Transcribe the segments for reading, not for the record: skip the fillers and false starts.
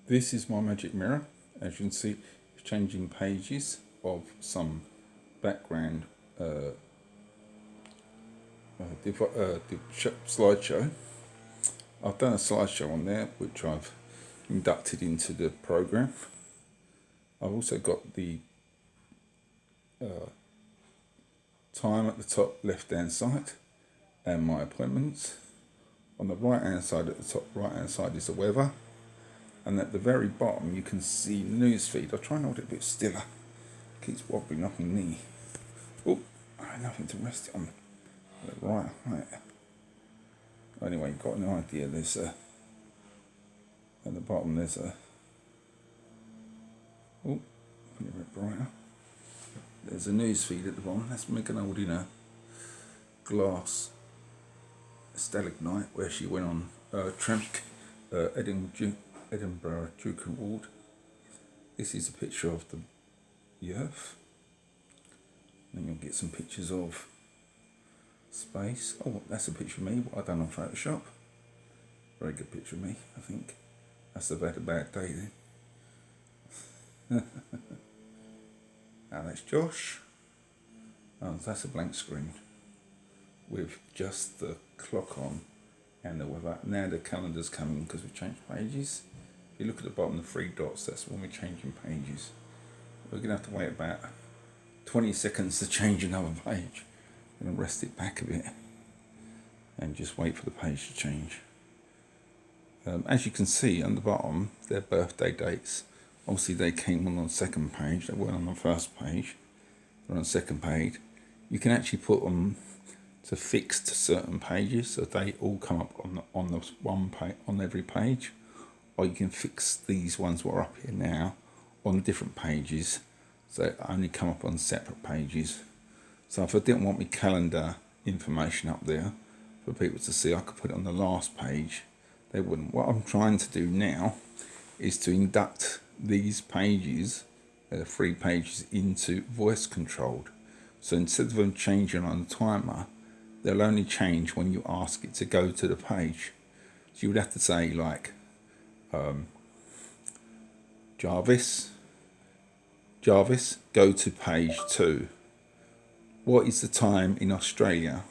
This is my magic mirror. As you can see, it's changing pages of some background slideshow. I've done a slideshow on there which I've inducted into the program. I've also got the time at the top left hand side and my appointments. On the right hand side, at the top right hand side, is the weather, and at the very bottom you can see newsfeed. I'll try and hold it a bit stiller. Keeps wobbling up my knee. Oh, I have nothing to rest it on. Right. Anyway, you've got an idea. There's at the bottom there's a put it a bit brighter. There's a newsfeed at the bottom. That's Megan holding a glass stalagmite where she went on Edinburgh Duke Award. This is a picture of the Earth. Then you'll get some pictures of space. Oh, that's a picture of me, what I've done on Photoshop. Very good picture of me, I think. That's about a bad day then. That's Josh. Oh, that's a blank screen with just the clock on and the weather. Now the calendar's coming because we've changed pages. If you look at the bottom, the three dots, that's when we're changing pages. We're going to have to wait about 20 seconds to change another page. I'm going to rest it back a bit and just wait for the page to change. As you can see on the bottom, their birthday dates. Obviously they came on the second page, they weren't on the first page. They're on the second page. You can actually put them to fixed certain pages so they all come up on the one page on every page, or you can fix these ones that are up here now on different pages so they only come up on separate pages. So if I didn't want my calendar information up there for people to see, I could put it on the last page. They wouldn't. What I'm trying to do now is to induct these pages, 3 pages, into voice controlled. So instead of them changing on the timer, they'll only change when you ask it to go to the page. So you would have to say like, Jarvis, go to page 2. What is the time in Australia?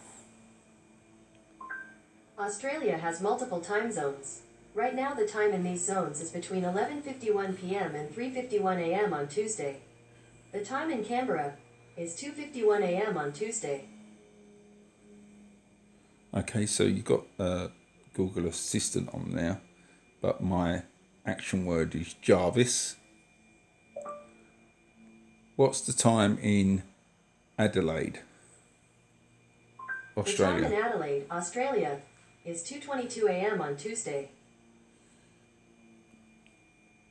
Australia has multiple time zones. Right now the time in these zones is between 11:51 p.m. and 3:51 a.m. on Tuesday. The time in Canberra is 2:51 a.m. on Tuesday. Okay, so you've got Google Assistant on there, but my action word is Jarvis. What's the time in Adelaide, Australia? The time in Adelaide, Australia is 2:22 a.m. on Tuesday.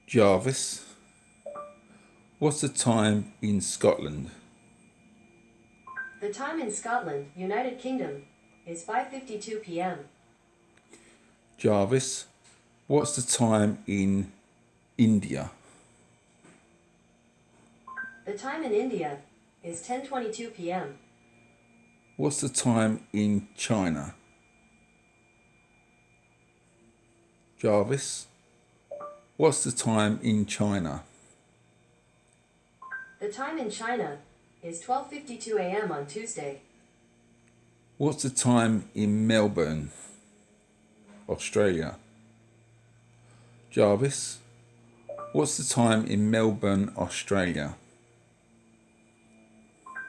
Jarvis, what's the time in Scotland? The time in Scotland, United Kingdom, is 5:52 p.m. Jarvis, what's the time in India? The time in India is 10:22 p.m. What's the time in China? Jarvis, what's the time in China? The time in China is 12:52 a.m. on Tuesday. What's the time in Melbourne, Australia? Jarvis, what's the time in Melbourne, Australia?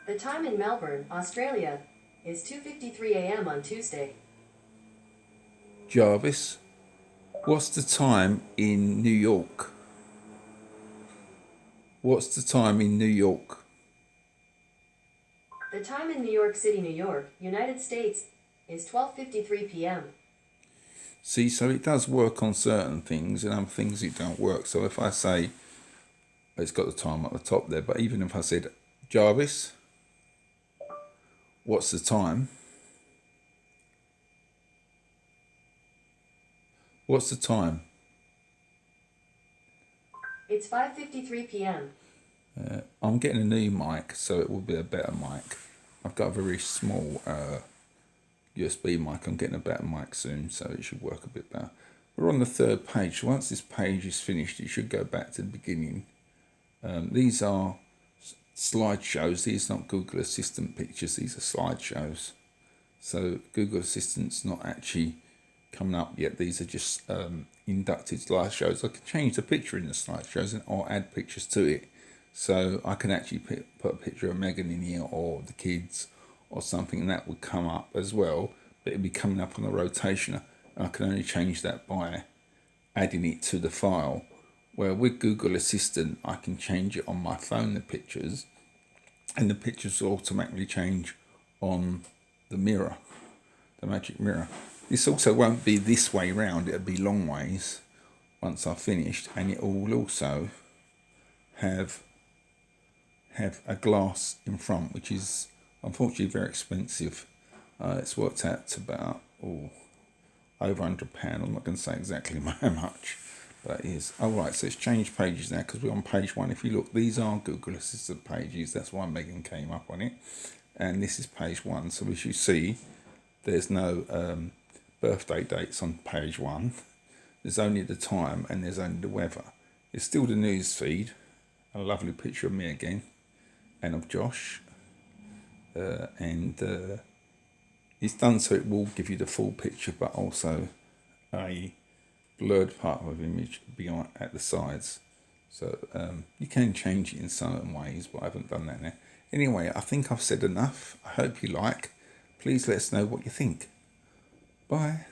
The time in Melbourne, Australia is 2:53 a.m. on Tuesday. Jarvis, what's the time in New York? What's the time in New York? The time in New York City, New York, United States is 12:53 p.m. See, so it does work on certain things and other things it don't work. So if I say, it's got the time at the top there, but even if I said, Jarvis, what's the time? What's the time? It's 5:53 p.m. I'm getting a new mic, so it will be a better mic. I've got a very small USB mic. I'm getting a better mic soon, so it should work a bit better. we're on the third page. Once this page is finished, it should go back to the beginning. These are slideshows. These are not Google Assistant pictures. These are slideshows. So Google Assistant's not actually coming up yet. These are just inducted slideshows. I can change the picture in the slideshows or add pictures to it. So I can actually put a picture of Megan in here or the kids or something, and that would come up as well. But it'd be coming up on the rotation. I can only change that by adding it to the file. Where with Google Assistant, I can change it on my phone, the pictures, and the pictures will automatically change on the mirror, the magic mirror. This also won't be this way round, it'll be long ways once I've finished, and it will also have a glass in front, which is unfortunately very expensive. It's worked out to about over £100. I'm not going to say exactly how much, but it is. Alright, so it's changed pages now because we're on page 1. If you look, these are Google Assistant pages. That's why Megan came up on it. And this is page 1. So as you see, there's no birthday dates on page 1. There's only the time and there's only the weather. It's still the news feed. A lovely picture of me again and of Josh. It's done so it will give you the full picture, but also a blurred part of the image beyond at the sides. So you can change it in certain ways, but I haven't done that now. Anyway, I think I've said enough. I hope you like. Please let us know what you think. Bye.